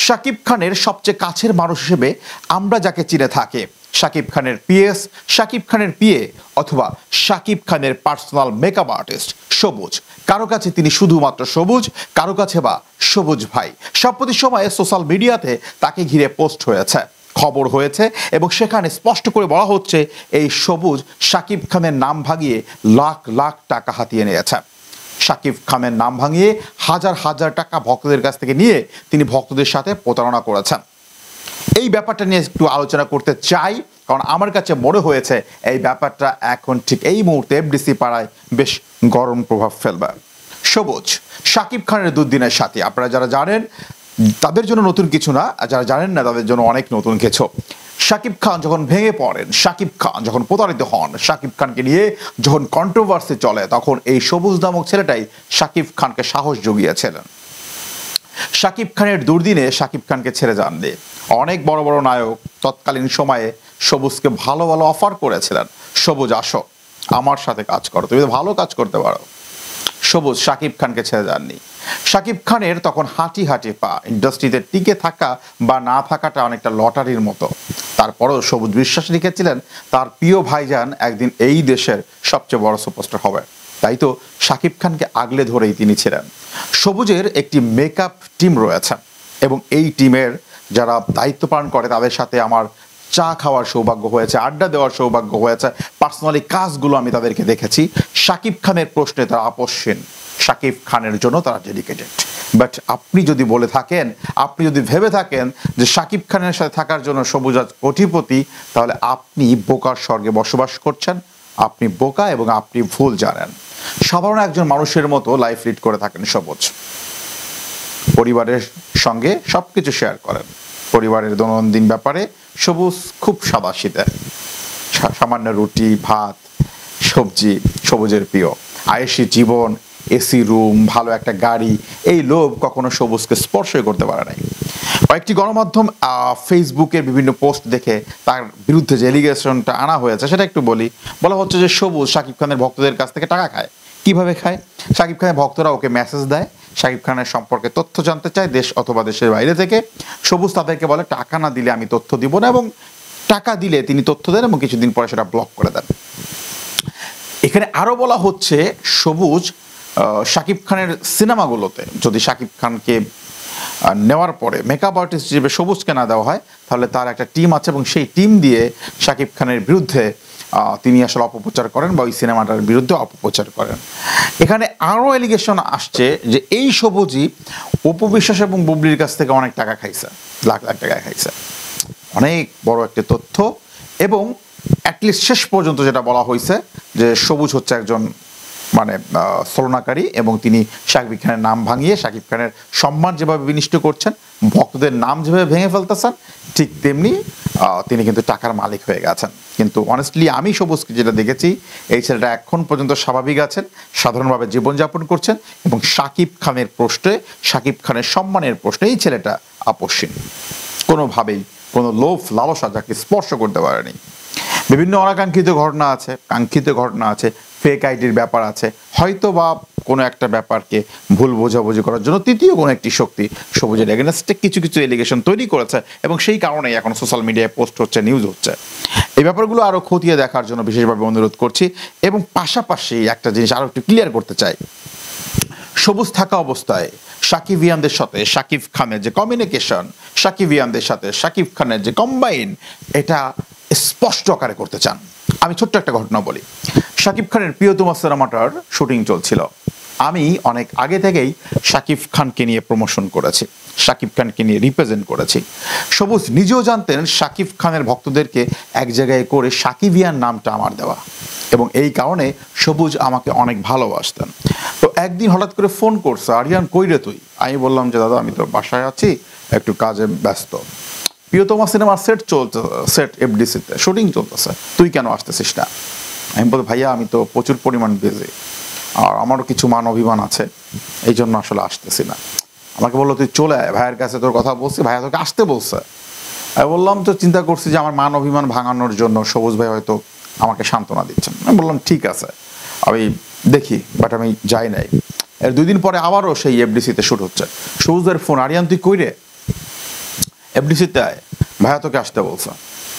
শাকিব খানের সবচেয়ে কাছের মানুষ হিসেবে আমরা যাকে চিনে থাকি, শাকিব খানের পিএস, শাকিব খানের পিএ অথবা শাকিব খানের পার্সোনাল মেকআপ আর্টিস্ট সবুজ। কারো কাছে তিনি শুধুমাত্র সবুজ, কারো কাছে বা সবুজ ভাই। সাম্প্রতিক সময়ে সোশ্যাল মিডিয়াতে তাকে ঘিরে পোস্ট হয়েছে, খবর হয়েছে এবং সেখানে স্পষ্ট করে বলা হচ্ছে এই সবুজ শাকিব খানের নাম ভাঙিয়ে লাখ লাখ টাকা হাতিয়ে নিয়েছে। শাকিব খানের নাম ভাঙিয়ে হাজার হাজার টাকা ভক্তদের কাছ থেকে নিয়ে তিনি ভক্তদের সাথে প্রতারণা করেছেন। এই ব্যাপারটা নিয়ে একটু আলোচনা করতে চাই, কারণ আমার কাছে মনে হয়েছে এই ব্যাপারটা এখন ঠিক এই মুহূর্তে এফডিসি পাড়ায় বেশ গরম প্রভাব ফেলবে। সবুজ শাকিব খানের দুর্দিনের সাথী, আপনারা যারা জানেন তাদের জন্য নতুন কিছু না, যারা জানেন না তাদের জন্য অনেক নতুন কিছু। শাকিব খান যখন ভেঙে পড়েন, শাকিব খান যখন প্রতারিত হন, শাকিব খানকে নিয়ে যখন কন্ট্রোভার্সি চলে, তখন এই সবুজ নামক ছেলেটাই শাকিব খানকে সাহস জুগিয়েছিলেন। শাকিব খানের দুর্দিনে শাকিব খানকে ছেড়ে যাননি অনেক বড় বড় নায়ক তৎকালীন সময়ে সবুজকে ভালো ভালো অফার করেছিলেন, সবুজ আসো আমার সাথে কাজ করো, তুমি তো ভালো কাজ করতে পারো। সবুজ শাকিব খানকে ছেড়ে যাননি। শাকিব খানের তখন হাঁটি হাঁটি পা, ইন্ডাস্ট্রিতে টিকে থাকা বা না থাকাটা অনেকটা লটারির মতো। তারপরেও সবুজ বিশ্বাস রেখেছিলেন তার প্রিয় ভাইজান একদিন এই দেশের সবচেয়ে বড় সুপারস্টার হবে। তাই তো শাকিব খানকে আগলে ধরেই তিনি ছিলেন। সবুজের একটি মেকআপ টিম রয়েছে এবং এই টিমের যারা দায়িত্ব পালন করে তাদের সাথে আমার চা খাওয়ার সৌভাগ্য হয়েছে, আড্ডা দেওয়ার সৌভাগ্য হয়েছে। পার্সোনালি কাজগুলো আমি তাদেরকে দেখেছি। শাকিব খানের প্রশ্নে তারা আপোষহীন, শাকিব খানের জন্য তারা ডেডিকেটেড। বাট আপনি যদি বলে থাকেন, আপনি যদি ভেবে থাকেন যে শাকিব খানের সাথে থাকার জন্য সবুজ আজ কোটিপতি, তাহলে আপনি বোকার স্বর্গে বসবাস করছেন। আপনি বোকা এবং আপনি ভুল জানেন। সাধারণ একজন মানুষের মতো লাইফ লিড করে থাকেন সবুজ। পরিবারের সঙ্গে সবকিছু শেয়ার করেন। পরিবারের দৈনন্দিন ব্যাপারে সবুজ খুব সাদাসিধে, সামান্য রুটি ভাত সবজি সবুজের প্রিয়। আয়েশি জীবন, এসি রুম, ভালো একটা গাড়ি, এই লোভ কখনো সবুজকে স্পর্শই করতে পারে নাই। কয়েকটি গণমাধ্যম ফেসবুকের বিভিন্ন পোস্ট দেখে তার বিরুদ্ধে যে এলিগেশনটা আনা হয়েছে সেটা একটু বলি। বলা হচ্ছে যে সবুজ শাকিব খানের ভক্তদের কাছ থেকে টাকা খায়। কিভাবে খায়? শাকিব খানের ভক্তরা ওকে মেসেজ দেয়, শাকিব খানের সম্পর্কে তথ্য জানতে চায় দেশ অথবা দেশের বাইরে থেকে। সবুজ তাদেরকে বলে টাকা না দিলে আমি তথ্য দিব না, এবং টাকা দিলে তিনি তথ্য দেন এবং কিছুদিন পরে সেটা ব্লক করে দেন। এখানে আরও বলা হচ্ছে সবুজ শাকিব খানের সিনেমাগুলোতে যদি শাকিব খানকে নেওয়ার পরে মেকআপ আর্টিস্ট হিসেবে সবুজকে না দেওয়া হয়, তাহলে তার একটা টিম আছে এবং সেই টিম দিয়ে শাকিব খানের বিরুদ্ধে তিনি আসলে অপপ্রচার করেন বা ওই সিনেমাটার বিরুদ্ধে অপপ্রচার করেন। এখানে আরও এলিগেশন আসছে যে এই সবুজই অপু বিশ্বাস এবং বুবলির কাছ থেকে অনেক টাকা খাইছে, লাখ লাখ টাকা খাইছে। অনেক বড় একটা তথ্য। এবং অ্যাটলিস্ট শেষ পর্যন্ত যেটা বলা হয়েছে যে সবুজ হচ্ছে একজন ছলনাকারী এবং তিনি শাকিব খানের নাম ভাঙিয়ে শাকিব খানের সম্মান যেভাবে বিনষ্ট করছেন, ভক্তদের নাম যেভাবে ভেঙে ফেলতেছেন, ঠিক তেমনি তিনি কিন্তু টাকার মালিক হয়ে গেছেন। কিন্তু অনেস্টলি আমি সবুজকে যেটা দেখেছি, এই ছেলেটা এখন পর্যন্ত স্বাভাবিক আছেন, সাধারণভাবে জীবনযাপন করছেন এবং শাকিব খানের প্রশ্নে, শাকিব খানের সম্মানের প্রশ্নে এই ছেলেটা আপোষহীন। কোনোভাবেই কোনো লোভ লালসা যাকে স্পর্শ করতে পারেনি। বিভিন্ন অনাকাঙ্ক্ষিত ঘটনা আছে, কাঙ্ক্ষিত ঘটনা আছে, ফেক আইডির ব্যাপার আছে, হয়তো বা কোনো একটা ব্যাপারকে ভুল বোঝাবুঝি করার জন্য তৃতীয় কোনো একটি শক্তি সবুজের এগেনস্টে কিছু কিছু এলিগেশন তৈরি করেছে এবং সেই কারণেই এখন সোশ্যাল মিডিয়ায় পোস্ট হচ্ছে, নিউজ হচ্ছে। এই ব্যাপারগুলো আরও খতিয়ে দেখার জন্য বিশেষভাবে অনুরোধ করছি। এবং পাশাপাশি একটা জিনিস আরও একটু ক্লিয়ার করতে চাই, সবুজ থাকা অবস্থায় সাকিবিয়ানদের সাথে শাকিব খানের যে কমিউনিকেশন, সাকিবিয়ানদের সাথে শাকিব খানের যে কম্বাইন, এটা স্পষ্ট আকারে করতে চান। আমি ছোট্ট একটা ঘটনা বলি। শাকিব খানের প্রিয়তমা সিনেমাটার শুটিং চলছিল। আমি অনেক আগে থেকেই শাকিব খানকে নিয়ে প্রমোশন করেছি, শাকিব খানকে নিয়ে রিপ্রেজেন্ট করেছি। সবুজ নিজেও জানতেন শাকিব খানের ভক্তদেরকে এক জায়গায় করে সাকিবিয়ান নামটা আমার দেওয়া, এবং এই কারণে সবুজ আমাকে অনেক ভালোবাসতেন। তো একদিন হঠাৎ করে ফোন করছে, আরিয়ান কই রে তুই? আমি বললাম যে দাদা আমি তো বাসায় আছি, একটু কাজে ব্যস্ত। প্রিয়তমা সিনেমার সেট এফডিসিতে শুটিং চলতেছে, তুই কেন আসতেছিস না? আমি বলি ভাইয়া আমি তো প্রচুর পরিমাণ বিজি, আর আমারও কিছু মান অভিমান আছে, এই জন্য আসলে আসতেছি না। আমাকে বললো তুই চলে আয়, ভাইয়ের কাছে তোর কথা বলছি, ভাইয়া তোকে আসতে বলছে। আমি বললাম তো চিন্তা করছি যে আমার মান অভিমান ভাঙানোর জন্য সবুজ ভাই হয়তো আমাকে সান্ত্বনা দিচ্ছেন। আমি বললাম ঠিক আছে আমি দেখি, বাট আমি যাই নাই। এর 2 দিন পরে আবারও সেই এফডিসিতে শ্যুট হচ্ছে। সবুজের ফোন, আরিয়ান তুই কই রে? এফডিসিতে ভাইয়া তোকে আসতে বলছে।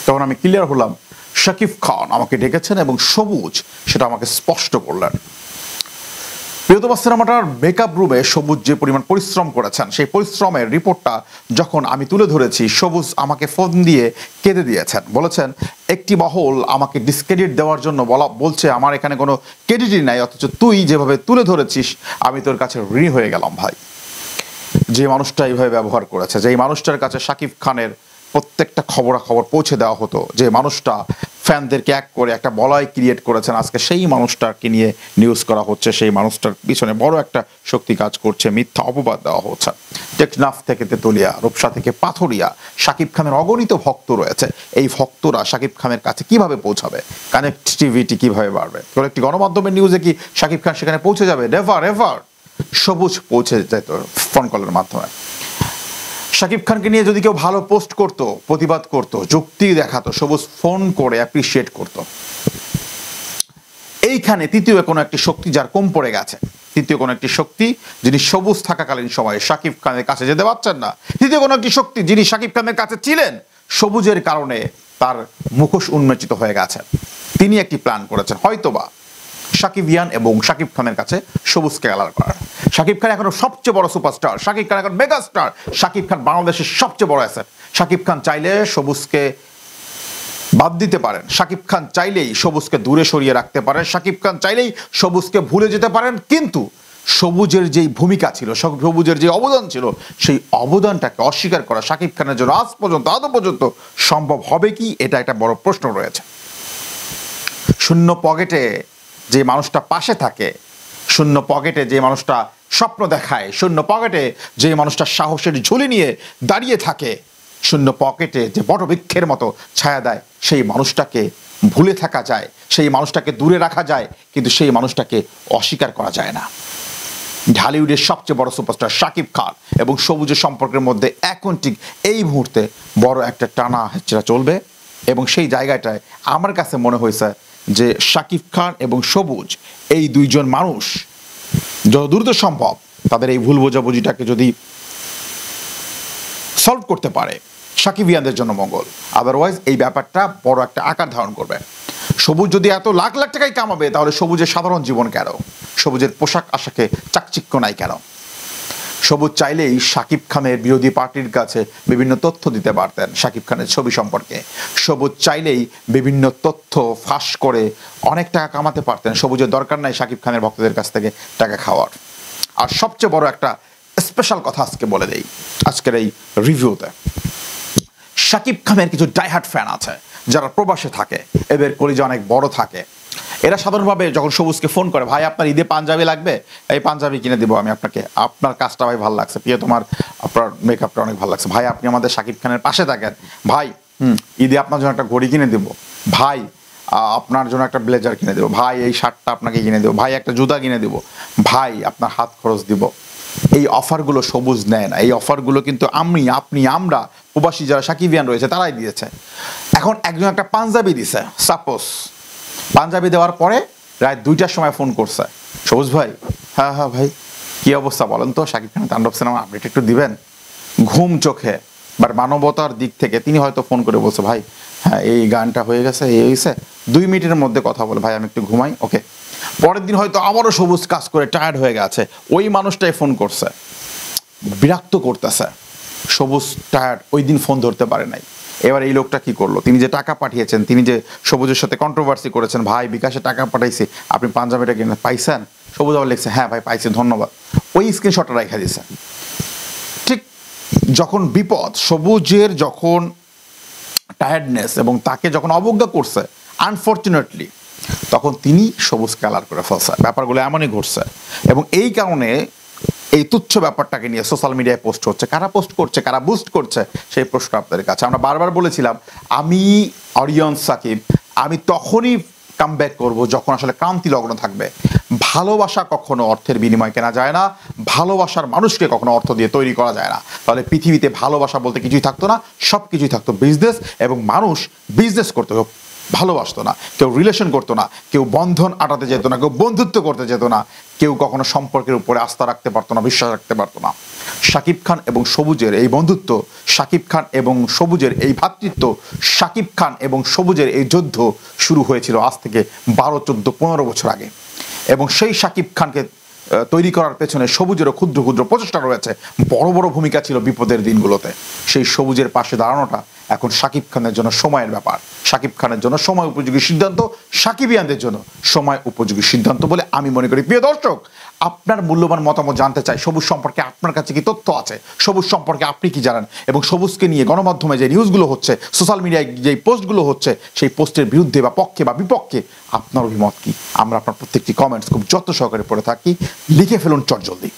তখন আমি ক্লিয়ার হলাম শাকিব খান আমাকে ডেকেছেন এবং সবুজ সেটা আমাকে স্পষ্ট করলেন। প্রিয়তমা সিনেমাটার মেকআপ রুমে সবুজ যে পরিমাণ পরিশ্রম করেছেন সেই পরিশ্রমের রিপোর্টটা যখন আমি তুলে ধরেছি, সবুজ আমাকে ফোন দিয়ে কেঁদে দিয়েছেন। বলেছেন একটি মহল আমাকে ডিসক্রেডিট দেওয়ার জন্য বলছে আমার এখানে কোনো ক্রেডিটই নাই, অথচ তুই যেভাবে তুলে ধরেছিস আমি তোর কাছে ঋণী হয়ে গেলাম ভাই। যে মানুষটা এইভাবে ব্যবহার করেছে, যে মানুষটার কাছে শাকিব খানের প্রত্যেকটা খবরাখবর পৌঁছে দেওয়া হতো, যে মানুষটা ফ্যানদেরকে এক করে একটা বলয় ক্রিয়েট করেছেন, আজকে সেই মানুষটাকে নিয়ে নিউজ করা হচ্ছে, সেই মানুষটার পিছনে বড় একটা শক্তি কাজ করছে, মিথ্যা অপবাদ দেওয়া হচ্ছে। টেকনাফ থেকে তেতুলিয়া, রূপসা থেকে পাথরিয়া শাকিব খানের অগণিত ভক্ত রয়েছে। এই ভক্তরা শাকিব খানের কাছে কিভাবে পৌঁছাবে? কানেক্টিভিটি কিভাবে বাড়বে? কোনো একটি গণমাধ্যমের নিউজে কি শাকিব খান সেখানে পৌঁছে যাবে? Never ever. সবুজ পৌঁছে যেত ফোন কলের মাধ্যমে। শাকিব খানকে নিয়ে যদি কেউ ভালো পোস্ট করতো, প্রতিবাদ করতো, যুক্তি দেখাতো, সবুজ ফোন করে অ্যাপ্রিসিয়েট করতো। এইখানে তৃতীয় কোনো একটি শক্তি যার কম পড়ে গেছে, তৃতীয় কোনো একটি শক্তি যিনি সবুজ থাকাকালীন সময়ে শাকিব খানের কাছে যেতে পারছেন না, তৃতীয় কোনো একটি শক্তি যিনি শাকিব খানের কাছে ছিলেন, সবুজের কারণে তার মুখোশ উন্মোচিত হয়ে গেছে। তিনি একটি প্ল্যান করেছেন হয়তোবা শাকিবিয়ান এবং শাকিব খানের কাছে সবুজকে অ্যালার করার। শাকিব খান এখন সবচেয়ে বড় সুপারস্টার, শাকিব খান এখন মেগা স্টার, শাকিব খান বাংলাদেশের সবচেয়ে বড় অ্যাসেট। শাকিব খান চাইলে সবুজকে বাদ দিতে পারেন, শাকিব খান চাইলেই সবুজকে দূরে সরিয়ে রাখতে পারেন, শাকিব খান চাইলেই সবুজকে ভুলে যেতে পারেন, কিন্তু সবুজের যেই ভূমিকা ছিল, সবুজের যে অবদান ছিল, সেই অবদানটাকে অস্বীকার করা শাকিব খানের জন্য আদৌ পর্যন্ত সম্ভব হবে কি, এটা একটা বড় প্রশ্ন রয়েছে। শূন্য পকেটে যে মানুষটা পাশে থাকে, শূন্য পকেটে যে মানুষটা স্বপ্ন দেখায়, শূন্য পকেটে যে মানুষটা সাহসের ঝুলি নিয়ে দাঁড়িয়ে থাকে, শূন্য পকেটে যে বটবৃক্ষের মতো ছায়া দেয়, সেই মানুষটাকে ভুলে থাকা যায়, সেই মানুষটাকে দূরে রাখা যায়, কিন্তু সেই মানুষটাকে অস্বীকার করা যায় না। ঢালিউডের সবচেয়ে বড় সুপারস্টার শাকিব খান এবং সবুজের সম্পর্কের মধ্যে এখন ঠিক এই মুহূর্তে বড় একটা টানা হেঁচড়া চলবে, এবং সেই জায়গাটায় আমার কাছে মনে হয়েছে যে শাকিব খান এবং সবুজ এই দুইজন মানুষ যত দ্রুত সম্ভব তাদের এই ভুল বোঝাবুঝিটাকে যদি সলভ করতে পারে, সাকিবিয়ানদের জন্য মঙ্গল। আদারওয়াইজ এই ব্যাপারটা বড় একটা আকার ধারণ করবে। সবুজ যদি এত লাখ লাখ টাকাই কামাবে, তাহলে সবুজের সাধারণ জীবন কেন? সবুজের পোশাক আশাকে চাকচিক্য নাই কেন? সবুজ চাইলেই শাকিব খানের বিরোধী পার্টির কাছে বিভিন্ন তথ্য দিতে পারতেন শাকিব খানের ছবি সম্পর্কে। সবুজ চাইলেই বিভিন্ন তথ্য ফাঁস করে অনেক টাকা কামাতে পারতেন। সবুজের দরকার নাই শাকিব খানের ভক্তদের কাছ থেকে টাকা খাওয়ার। আর সবচেয়ে বড় একটা স্পেশাল কথা আজকে বলে দেই আজকের এই রিভিউতে, শাকিব খানের কিছু ডাইহার্ট ফ্যান আছে যারা প্রবাসে থাকে, এদের কলিজা অনেক বড় থাকে। এরা সাধারণভাবে যখন সবুজকে ফোন করে, ভাই আপনার ঈদে পাঞ্জাবি লাগবে, এই পাঞ্জাবি কিনে দিব আমি আপনাকে, আপনার কাজটা ভাই ভালো লাগছে, প্রিয় তোমার আপনার মেকআপটা অনেক ভালো লাগছে, ভাই আপনি আমাদের শাকিব খানের পাশে থাকেন, ভাই ঈদে আপনার জন্য একটা ঘড়ি কিনে দেবো, ভাই আপনার জন্য একটা ব্লেজার কিনে দেবো, ভাই এই শার্টটা আপনাকে কিনে দেবো, ভাই একটা জুতা কিনে দেবো, ভাই আপনার হাত খরচ দিব। এই অফারগুলো সবুজ নেয় না। এই অফারগুলো কিন্তু আমি, আপনি, আমরা প্রবাসী যারা সাকিবিয়ান রয়েছে তারাই দিয়েছে। এখন একজন একটা পাঞ্জাবি দিছে, সাপোজ পাঞ্জাবি দেওয়ার পরে রাত 2টার সময় ফোন করছে, সবুজ ভাই, হ্যাঁ হ্যাঁ ভাই কী অবস্থা বলেন তো, শাকিব খানের তাণ্ডব সিনেমা আপডেট একটু দিবেন। ঘুম চোখে বা মানবতার দিক থেকে তিনি হয়তো ফোন করে বলছে, ভাই হ্যাঁ এই গানটা হয়ে গেছে, এই হয়েছে, 2 মিনিটের মধ্যে কথা বলে, ভাই আমি একটু ঘুমাই, ওকে। পরের দিন হয়তো আবারও সবুজ কাজ করে টায়ার্ড হয়ে গেছে, ওই মানুষটাই ফোন করছে, বিরক্ত করতেছে, সবুজ টায়ার্ড, ওই দিন ফোন ধরতে পারে নাই। এবার এই লোকটা কি করলো, তিনি যে টাকা পাঠিয়েছেন, তিনি যে সবুজের সাথে কন্ট্রোভার্সি করেছেন, ভাই বিকাশে টাকা পাঠাইছি আপনি পাঞ্জাবিটা কিনে পাইছেন, সবুজ আবার লিখছে হ্যাঁ ভাই পাইছি ধন্যবাদ, ওই স্ক্রিনশটটা রেখে দিয়েছে। ঠিক যখন বিপদ, সবুজের যখন টায়ার্ডনেস এবং তাকে যখন অবজ্ঞা করছে আনফর্চুনেটলি, তখন তিনি সবুজ কালার করে ফেলছে। ব্যাপারগুলো এমনই ঘটছে এবং এই কারণে এই তুচ্ছ ব্যাপারটাকে নিয়ে সোশ্যাল মিডিয়ায় পোস্ট হচ্ছে। কারা পোস্ট করছে, কারা বুস্ট করছে, সেই প্রশ্ন আপনাদের কাছে। আমরা বারবার বলেছিলাম আমি অডিয়েন্স সাকিব, আমি তখনই কামব্যাক করব যখন আসলে ক্রান্তি লগ্ন থাকবে। ভালোবাসা কখনো অর্থের বিনিময় কেনা যায় না, ভালোবাসার মানুষকে কখনো অর্থ দিয়ে তৈরি করা যায় না। তাহলে পৃথিবীতে ভালোবাসা বলতে কিছুই থাকতো না, সব কিছুই থাকতো বিজনেস, এবং মানুষ বিজনেস করতে ভালোবাসতো না, কেউ রিলেশন করতো না, কেউ বন্ধন আটাতে যেত না, কেউ বন্ধুত্ব করতে যেত না, কেউ কখনো সম্পর্কের উপরে আস্থা রাখতে পারতো না, বিশ্বাস রাখতে পারতো না। শাকিব খান এবং সবুজের এই বন্ধুত্ব, শাকিব খান এবং সবুজের এই ভ্রাতৃত্ব, শাকিব খান এবং সবুজের এই যুদ্ধ শুরু হয়েছিল আজ থেকে 12, 14, 15 বছর আগে। এবং সেই শাকিব খানকে তৈরি করার পেছনে সবুজেরও ক্ষুদ্র ক্ষুদ্র প্রচেষ্টা রয়েছে, বড় বড় ভূমিকা ছিল বিপদের দিনগুলোতে। সেই সবুজের পাশে দাঁড়ানোটা এখন শাকিব খানের জন্য সময়ের ব্যাপার, শাকিব খানের জন্য সময় উপযোগী সিদ্ধান্ত, সাকিবিয়ানদের জন্য সময় উপযোগী সিদ্ধান্ত বলে আমি মনে করি। প্রিয় দর্শক, আপনার মূল্যবান মতামত জানতে চাই। সবুজ সম্পর্কে আপনার কাছে কি তথ্য আছে? সবুজ সম্পর্কে আপনি কি জানেন? এবং সবুজকে নিয়ে গণমাধ্যমে যে নিউজগুলো হচ্ছে, সোশ্যাল মিডিয়ায় যে পোস্টগুলো হচ্ছে, সেই পোস্টের বিরুদ্ধে বা পক্ষে বা বিপক্ষে আপনার অভিমত কি? আমরা আপনার প্রত্যেকটি কমেন্টস খুব যত্ন সহকারে পড়ে থাকি, লিখে ফেলুন চটজলদি।